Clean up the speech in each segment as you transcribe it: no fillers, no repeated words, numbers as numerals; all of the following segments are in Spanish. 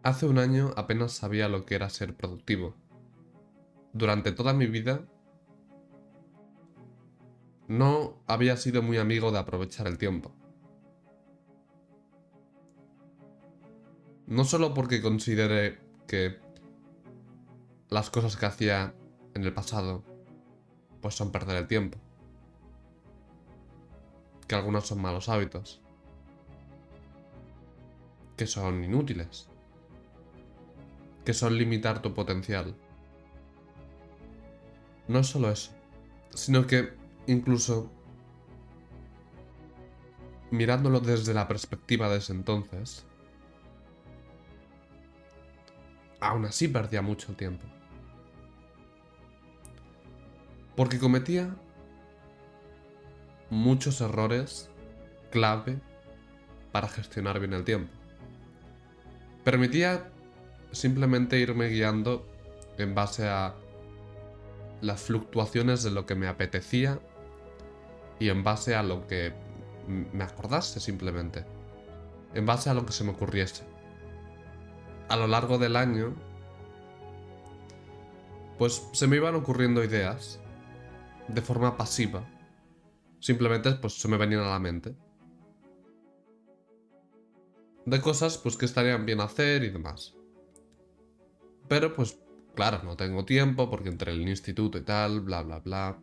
Hace un año apenas sabía lo que era ser productivo. Durante toda mi vida no había sido muy amigo de aprovechar el tiempo. No solo porque considere que las cosas que hacía en el pasado pues son perder el tiempo, que algunos son malos hábitos, que son inútiles, que son limitar tu potencial. No es solo eso, sino que incluso mirándolo desde la perspectiva de ese entonces, aún así perdía mucho tiempo. Porque cometía muchos errores clave para gestionar bien el tiempo. Permitía simplemente irme guiando en base a las fluctuaciones de lo que me apetecía y en base a lo que me acordase simplemente. En base a lo que se me ocurriese. A lo largo del año, pues se me iban ocurriendo ideas de forma pasiva. Simplemente pues se me venían a la mente. De cosas pues que estarían bien hacer y demás. Pero pues claro, no tengo tiempo porque entre el instituto y tal, bla bla bla.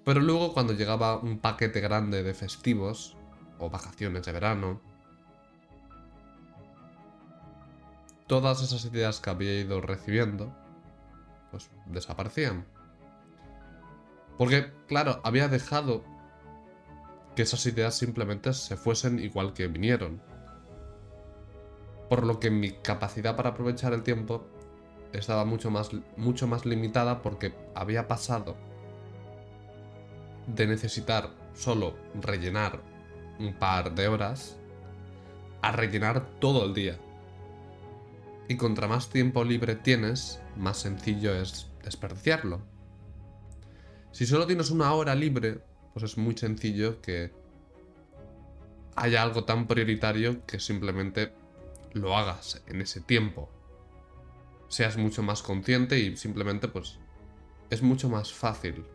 Pero luego cuando llegaba un paquete grande de festivos o vacaciones de verano, todas esas ideas que había ido recibiendo pues desaparecían. Porque claro, había dejado que esas ideas simplemente se fuesen igual que vinieron. Por lo que mi capacidad para aprovechar el tiempo estaba mucho más limitada porque había pasado de necesitar solo rellenar un par de horas a rellenar todo el día. Y contra más tiempo libre tienes, más sencillo es desperdiciarlo. Si solo tienes una hora libre, pues es muy sencillo que haya algo tan prioritario que simplemente lo hagas en ese tiempo. Seas mucho más consciente y simplemente pues es mucho más fácil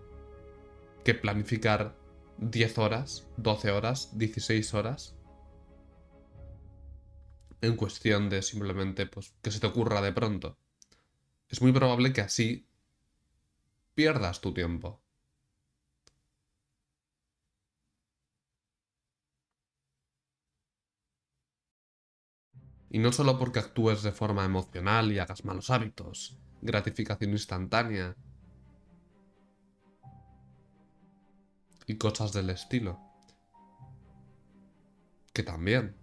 que planificar 10 horas, 12 horas, 16 horas en cuestión de simplemente pues que se te ocurra de pronto. Es muy probable que así pierdas tu tiempo. Y no solo porque actúes de forma emocional y hagas malos hábitos, gratificación instantánea y cosas del estilo, que también,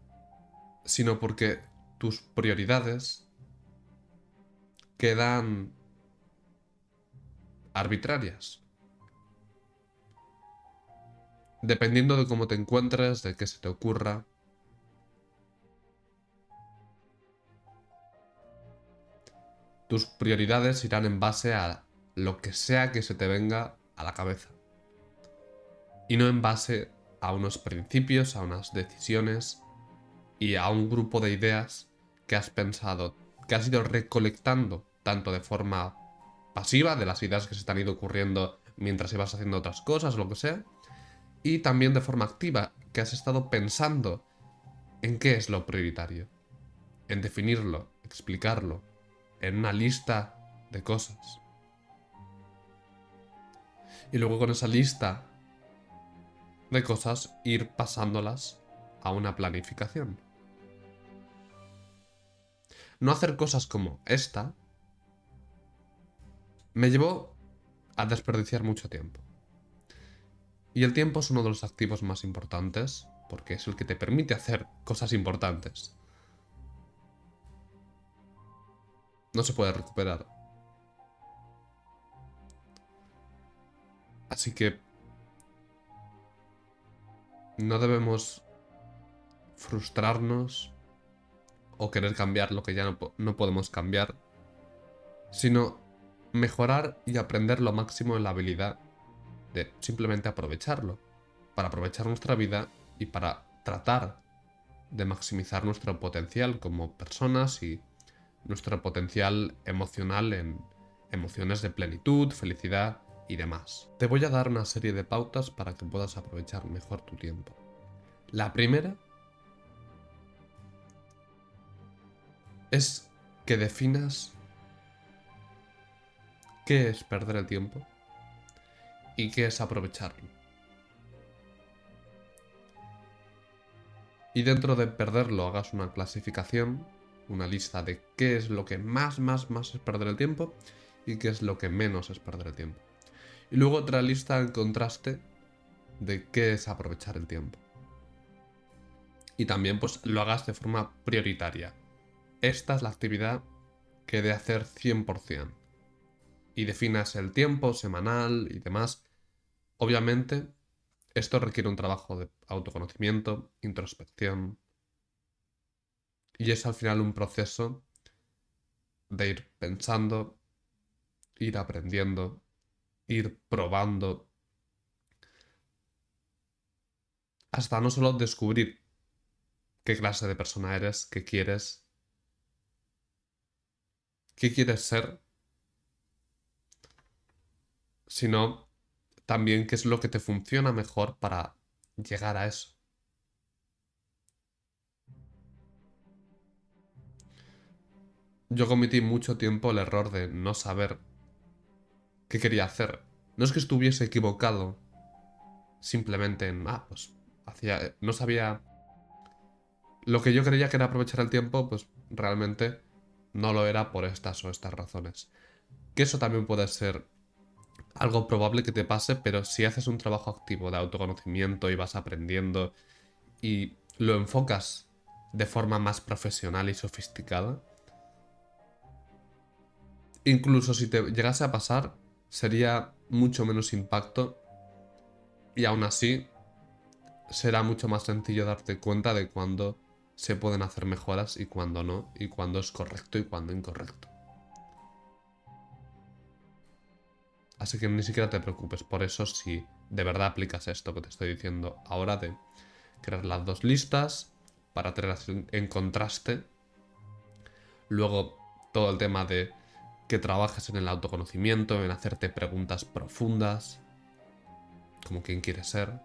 sino porque tus prioridades quedan arbitrarias. Dependiendo de cómo te encuentres, de qué se te ocurra, tus prioridades irán en base a lo que sea que se te venga a la cabeza. Y no en base a unos principios, a unas decisiones y a un grupo de ideas que has pensado, que has ido recolectando tanto de forma pasiva, de las ideas que se te han ido ocurriendo mientras ibas haciendo otras cosas, lo que sea, y también de forma activa, que has estado pensando en qué es lo prioritario, en definirlo, explicarlo, en una lista de cosas. Y luego con esa lista de cosas ir pasándolas a una planificación. No hacer cosas como esta me llevó a desperdiciar mucho tiempo. Y el tiempo es uno de los activos más importantes porque es el que te permite hacer cosas importantes. No se puede recuperar. Así que no debemos frustrarnos o querer cambiar lo que ya no podemos cambiar, sino mejorar y aprender lo máximo en la habilidad de simplemente aprovecharlo, para aprovechar nuestra vida y para tratar de maximizar nuestro potencial como personas y nuestro potencial emocional en emociones de plenitud, felicidad y demás. Te voy a dar una serie de pautas para que puedas aprovechar mejor tu tiempo. La primera es que definas qué es perder el tiempo y qué es aprovecharlo. Y dentro de perderlo hagas una clasificación, una lista de qué es lo que más es perder el tiempo y qué es lo que menos es perder el tiempo. Y luego otra lista en contraste de qué es aprovechar el tiempo. Y también pues lo hagas de forma prioritaria. Esta es la actividad que he de hacer 100%. Y definas el tiempo semanal y demás. Obviamente, esto requiere un trabajo de autoconocimiento, introspección. Y es al final un proceso de ir pensando, ir aprendiendo, ir probando, hasta no solo descubrir qué clase de persona eres, qué quieres ser, sino también qué es lo que te funciona mejor para llegar a eso. Yo cometí mucho tiempo el error de no saber qué quería hacer. No es que estuviese equivocado simplemente en, pues no sabía lo que yo creía que era aprovechar el tiempo, pues realmente no lo era por estas o estas razones. Que eso también puede ser algo probable que te pase, pero si haces un trabajo activo de autoconocimiento y vas aprendiendo y lo enfocas de forma más profesional y sofisticada, incluso si te llegase a pasar, sería mucho menos impacto y aún así será mucho más sencillo darte cuenta de cuándo se pueden hacer mejoras y cuándo no, y cuándo es correcto y cuándo incorrecto. Así que ni siquiera te preocupes por eso si de verdad aplicas esto que te estoy diciendo ahora de crear las dos listas para tenerlas en contraste. Luego todo el tema de que trabajes en el autoconocimiento, en hacerte preguntas profundas, como quién quieres ser.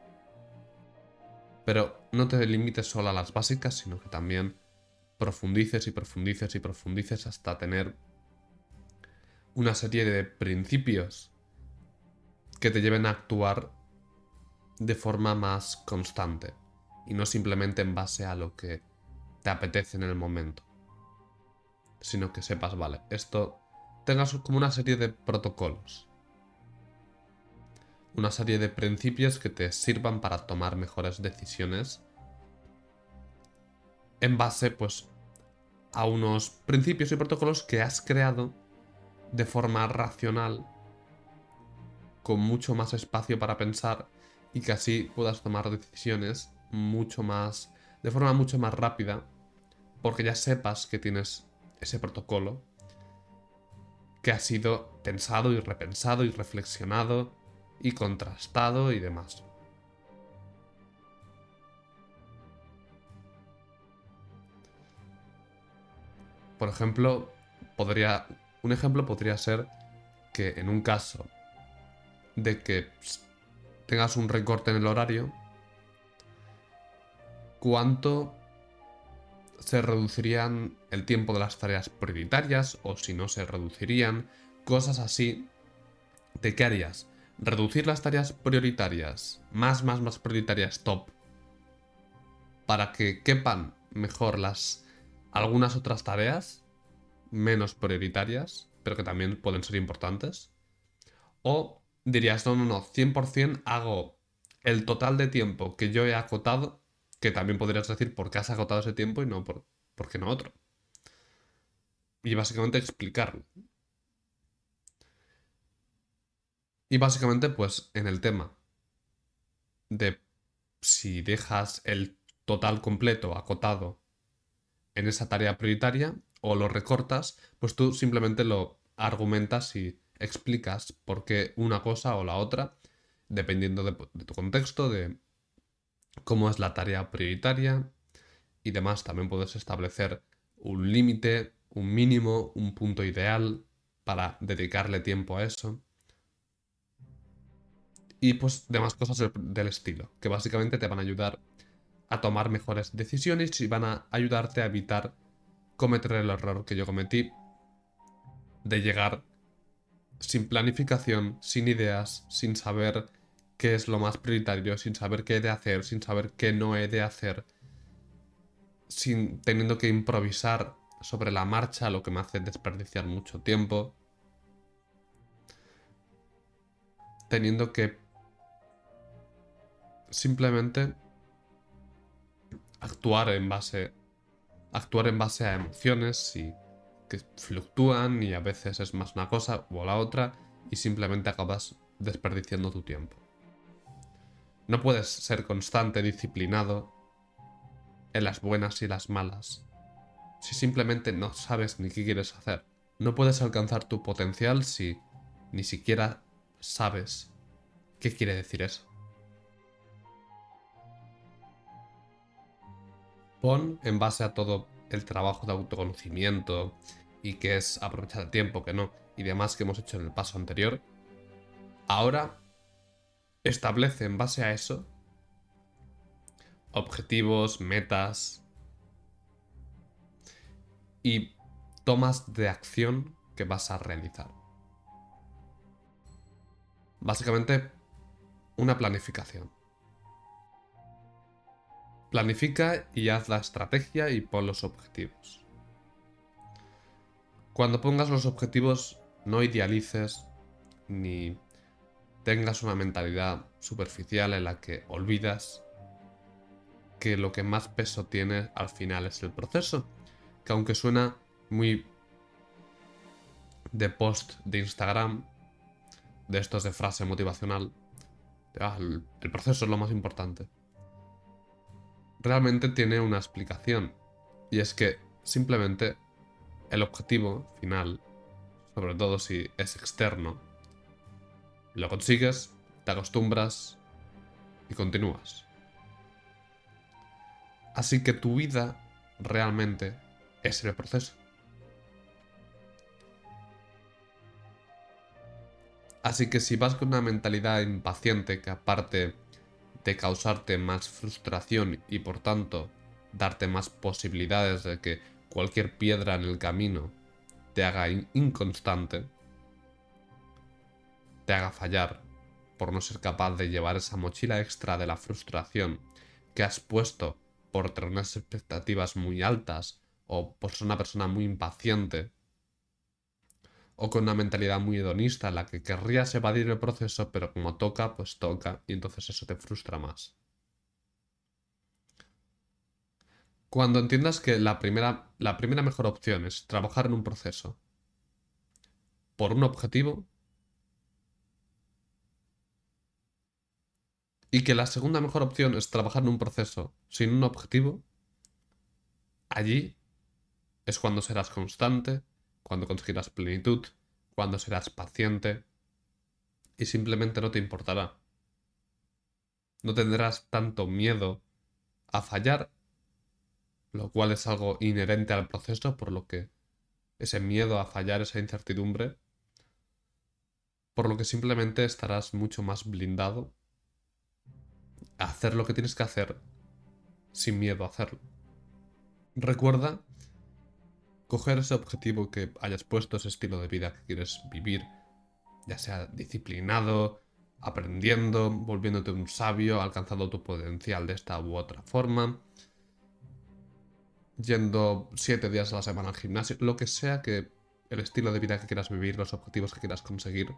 Pero no te limites solo a las básicas, sino que también profundices y profundices y profundices hasta tener una serie de principios que te lleven a actuar de forma más constante y no simplemente en base a lo que te apetece en el momento, sino que sepas, vale, esto tengas como una serie de protocolos, una serie de principios que te sirvan para tomar mejores decisiones en base pues a unos principios y protocolos que has creado de forma racional, con mucho más espacio para pensar y que así puedas tomar decisiones mucho más, de forma mucho más rápida, porque ya sepas que tienes ese protocolo que ha sido pensado y repensado y reflexionado y contrastado y demás. Por ejemplo, un ejemplo podría ser que en un caso de que tengas un recorte en el horario, ¿cuánto se reducirían el tiempo de las tareas prioritarias o si no se reducirían? Cosas así. ¿De qué harías? Reducir las tareas prioritarias, más prioritarias top, para que quepan mejor algunas otras tareas menos prioritarias, pero que también pueden ser importantes. O dirías, no, 100% hago el total de tiempo que yo he acotado, que también podrías decir por qué has acotado ese tiempo y no por qué no otro. Y básicamente explicarlo. Y básicamente pues en el tema de si dejas el total completo acotado en esa tarea prioritaria o lo recortas, pues tú simplemente lo argumentas y explicas por qué una cosa o la otra, dependiendo de tu contexto, de cómo es la tarea prioritaria y demás. También puedes establecer un límite, un mínimo, un punto ideal para dedicarle tiempo a eso. Y pues demás cosas del estilo, que básicamente te van a ayudar a tomar mejores decisiones y van a ayudarte a evitar cometer el error que yo cometí de llegar sin planificación, sin ideas, sin saber qué es lo más prioritario, sin saber qué he de hacer, sin saber qué no he de hacer, sin teniendo que improvisar sobre la marcha, lo que me hace desperdiciar mucho tiempo, teniendo que simplemente actuar en base a emociones y que fluctúan y a veces es más una cosa o la otra y simplemente acabas desperdiciando tu tiempo. No puedes ser constante, disciplinado en las buenas y las malas si simplemente no sabes ni qué quieres hacer. No puedes alcanzar tu potencial si ni siquiera sabes qué quiere decir eso. Pon en base a todo el trabajo de autoconocimiento y que es aprovechar el tiempo, que no, y demás que hemos hecho en el paso anterior. Ahora establece en base a eso objetivos, metas y tomas de acción que vas a realizar. Básicamente, una planificación. Planifica y haz la estrategia y pon los objetivos. Cuando pongas los objetivos, no idealices ni tengas una mentalidad superficial en la que olvidas que lo que más peso tiene al final es el proceso. Que aunque suena muy de post de Instagram, de estos de frase motivacional, el proceso es lo más importante. Realmente tiene una explicación. Y es que simplemente el objetivo final, sobre todo si es externo, lo consigues, te acostumbras y continúas. Así que tu vida realmente es el proceso. Así que si vas con una mentalidad impaciente que aparte de causarte más frustración y por tanto darte más posibilidades de que cualquier piedra en el camino te haga inconstante, te haga fallar por no ser capaz de llevar esa mochila extra de la frustración que has puesto por tener unas expectativas muy altas o por ser una persona muy impaciente o con una mentalidad muy hedonista en la que querrías evadir el proceso pero como toca, pues toca y entonces eso te frustra más. Cuando entiendas que la primera mejor opción es trabajar en un proceso por un objetivo y que la segunda mejor opción es trabajar en un proceso sin un objetivo, allí es cuando serás constante, cuando conseguirás plenitud, cuando serás paciente y simplemente no te importará. No tendrás tanto miedo a fallar, lo cual es algo inherente al proceso, por lo que ese miedo a fallar, esa incertidumbre, por lo que simplemente estarás mucho más blindado a hacer lo que tienes que hacer sin miedo a hacerlo. Recuerda coger ese objetivo que hayas puesto, ese estilo de vida que quieres vivir, ya sea disciplinado, aprendiendo, volviéndote un sabio, alcanzando tu potencial de esta u otra forma, yendo 7 días a la semana al gimnasio, lo que sea que el estilo de vida que quieras vivir, los objetivos que quieras conseguir.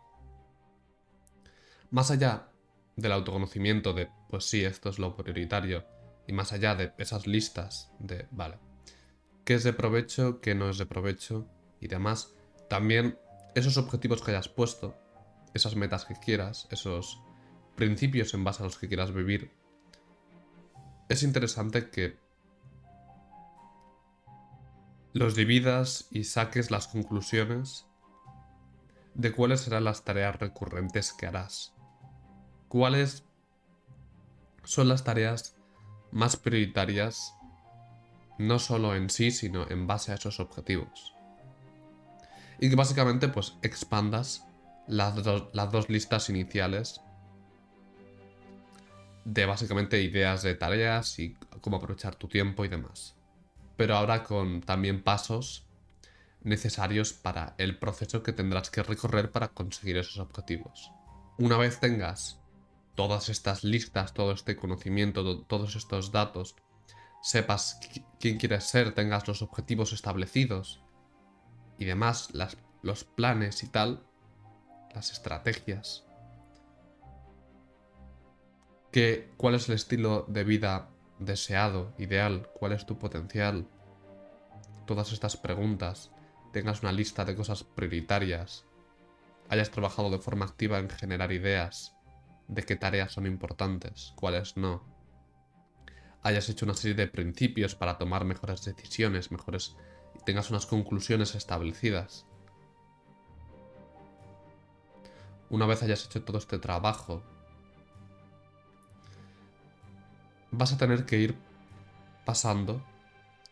Más allá del autoconocimiento de, pues sí, esto es lo prioritario, y más allá de esas listas de, vale, qué es de provecho, qué no es de provecho y demás, también esos objetivos que hayas puesto, esas metas que quieras, esos principios en base a los que quieras vivir, es interesante que los dividas y saques las conclusiones de cuáles serán las tareas recurrentes que harás. ¿Cuáles son las tareas más prioritarias no solo en sí, sino en base a esos objetivos. Y que básicamente pues expandas las dos listas iniciales de básicamente ideas de tareas y cómo aprovechar tu tiempo y demás. Pero ahora con también pasos necesarios para el proceso que tendrás que recorrer para conseguir esos objetivos. Una vez tengas todas estas listas, todo este conocimiento, todos estos datos, sepas quién quieres ser, tengas los objetivos establecidos y demás, los planes y tal, las estrategias, cuál es el estilo de vida deseado, ideal, cuál es tu potencial, todas estas preguntas, tengas una lista de cosas prioritarias, hayas trabajado de forma activa en generar ideas de qué tareas son importantes, cuáles no, hayas hecho una serie de principios para tomar mejores decisiones, y tengas unas conclusiones establecidas. Una vez hayas hecho todo este trabajo, vas a tener que ir pasando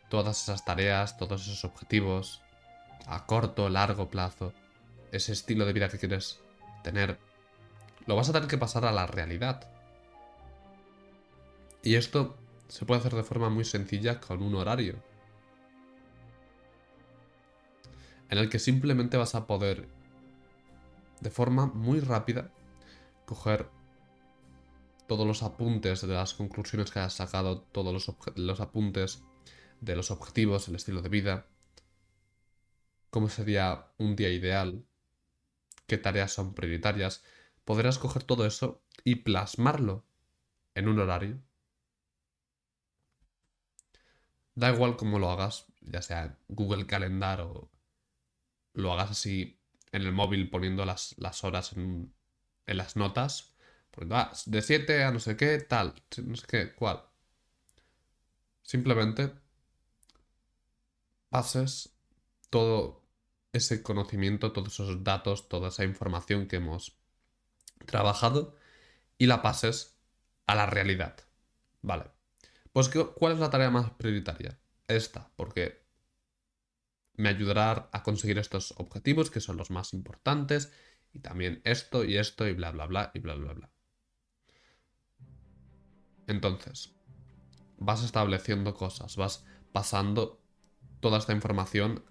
todas esas tareas, todos esos objetivos, a corto, largo plazo, ese estilo de vida que quieres tener, lo vas a tener que pasar a la realidad. Y esto se puede hacer de forma muy sencilla con un horario, en el que simplemente vas a poder, de forma muy rápida, coger todos los apuntes de las conclusiones que hayas sacado, todos los apuntes de los objetivos, el estilo de vida, cómo sería un día ideal, qué tareas son prioritarias. Podrás coger todo eso y plasmarlo en un horario. Da igual cómo lo hagas, ya sea en Google Calendar o lo hagas así en el móvil poniendo las horas en las notas. Poniendo, de 7 a no sé qué, tal, no sé qué, cuál. Simplemente pases todo ese conocimiento, todos esos datos, toda esa información que hemos trabajado y la pases a la realidad. Vale. Pues, ¿cuál es la tarea más prioritaria? Esta, porque me ayudará a conseguir estos objetivos que son los más importantes y también esto y bla bla bla y bla bla bla. Entonces, vas estableciendo cosas, vas pasando toda esta información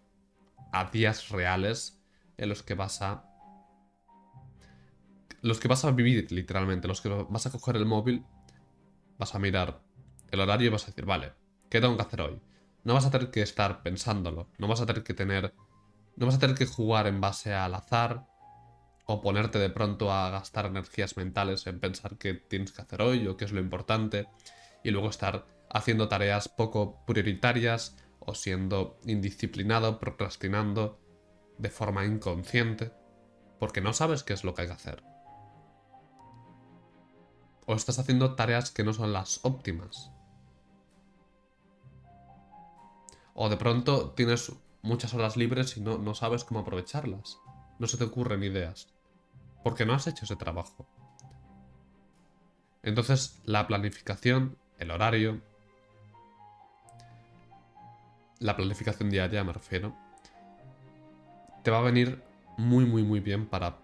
a días reales en los que vas a vivir literalmente, los que vas a coger el móvil, vas a mirar el horario y vas a decir, vale, ¿qué tengo que hacer hoy? No vas a tener que estar pensándolo, no vas a tener que jugar en base al azar o ponerte de pronto a gastar energías mentales en pensar qué tienes que hacer hoy o qué es lo importante y luego estar haciendo tareas poco prioritarias o siendo indisciplinado, procrastinando de forma inconsciente porque no sabes qué es lo que hay que hacer. O estás haciendo tareas que no son las óptimas. O de pronto tienes muchas horas libres y no sabes cómo aprovecharlas. No se te ocurren ideas. Porque no has hecho ese trabajo. Entonces, la planificación, el horario, la planificación diaria me refiero, te va a venir muy muy muy bien para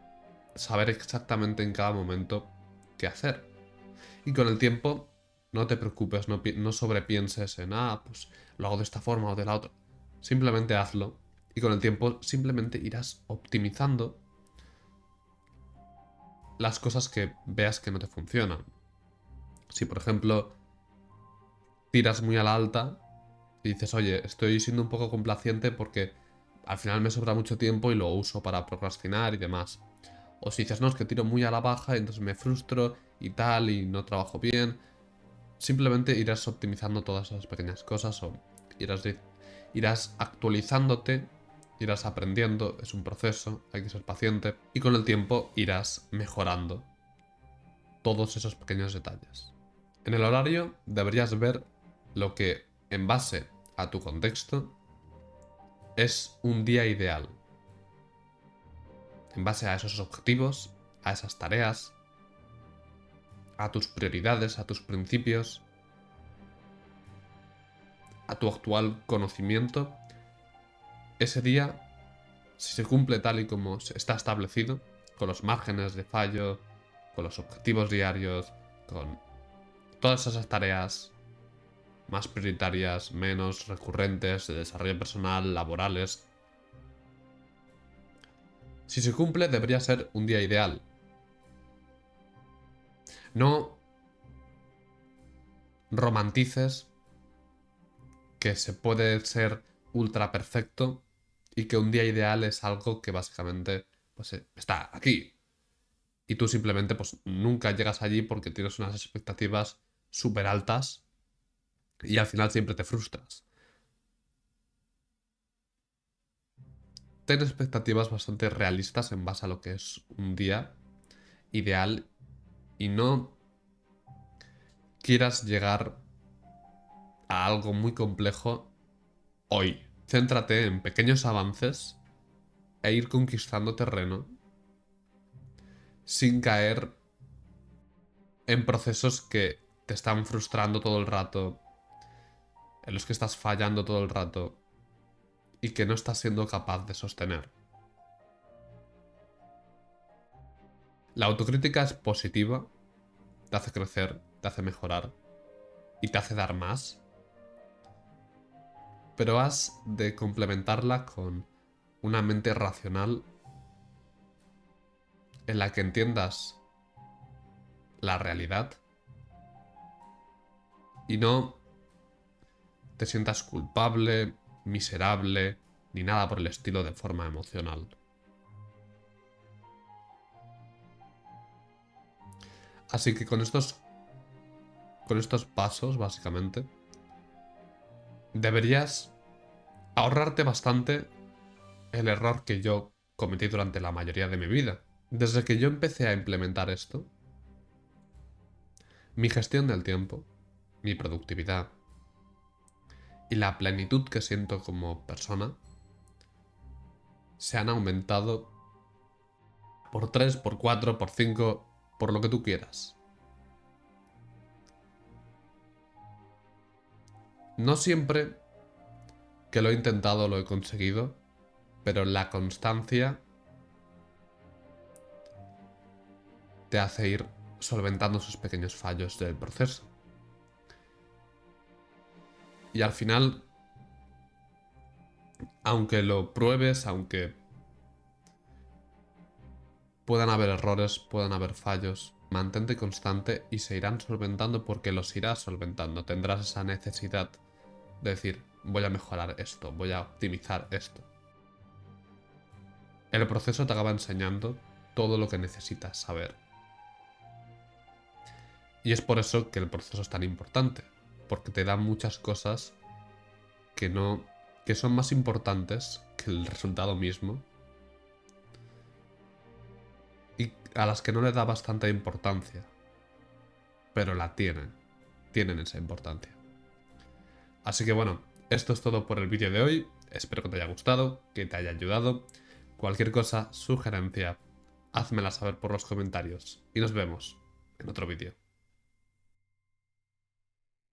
saber exactamente en cada momento qué hacer. Y con el tiempo, no te preocupes, no sobrepienses en, pues lo hago de esta forma o de la otra. Simplemente hazlo y con el tiempo simplemente irás optimizando las cosas que veas que no te funcionan. Si por ejemplo tiras muy a la alta y dices, oye, estoy siendo un poco complaciente porque al final me sobra mucho tiempo y lo uso para procrastinar y demás. O si dices, no, es que tiro muy a la baja y entonces me frustro y tal y no trabajo bien. Simplemente irás optimizando todas esas pequeñas cosas o irás actualizándote, irás aprendiendo, es un proceso, hay que ser paciente y con el tiempo irás mejorando todos esos pequeños detalles. En el horario deberías ver lo que, en base a tu contexto, es un día ideal. En base a esos objetivos, a esas tareas, a tus prioridades, a tus principios. a tu actual conocimiento, ese día, si se cumple tal y como está establecido, con los márgenes de fallo, con los objetivos diarios, con todas esas tareas más prioritarias, menos recurrentes, de desarrollo personal, laborales. Si se cumple, debería ser un día ideal. No romantices que se puede ser ultra perfecto y que un día ideal es algo que básicamente pues, está aquí. Y tú simplemente pues nunca llegas allí porque tienes unas expectativas súper altas y al final siempre te frustras. Ten expectativas bastante realistas en base a lo que es un día ideal y no quieras llegar a algo muy complejo hoy. Céntrate en pequeños avances e ir conquistando terreno sin caer en procesos que te están frustrando todo el rato, en los que estás fallando todo el rato y que no estás siendo capaz de sostener. La autocrítica es positiva, te hace crecer, te hace mejorar y te hace dar más, pero has de complementarla con una mente racional en la que entiendas la realidad y no te sientas culpable, miserable, ni nada por el estilo de forma emocional. Así que con estos pasos, básicamente, deberías ahorrarte bastante el error que yo cometí durante la mayoría de mi vida. Desde que yo empecé a implementar esto, mi gestión del tiempo, mi productividad y la plenitud que siento como persona se han aumentado por 3, por 4, por 5, por lo que tú quieras. No siempre que lo he intentado lo he conseguido, pero la constancia te hace ir solventando esos pequeños fallos del proceso. Y al final, aunque lo pruebes, aunque puedan haber errores, puedan haber fallos, mantente constante y se irán solventando porque los irás solventando. Tendrás esa necesidad de decir, voy a mejorar esto, voy a optimizar esto. El proceso te acaba enseñando todo lo que necesitas saber. Y es por eso que el proceso es tan importante, porque te da muchas cosas que son más importantes que el resultado mismo y a las que no le da bastante importancia, pero tienen esa importancia. Así que bueno, esto es todo por el vídeo de hoy, espero que te haya gustado, que te haya ayudado. Cualquier cosa, sugerencia, házmela saber por los comentarios y nos vemos en otro vídeo.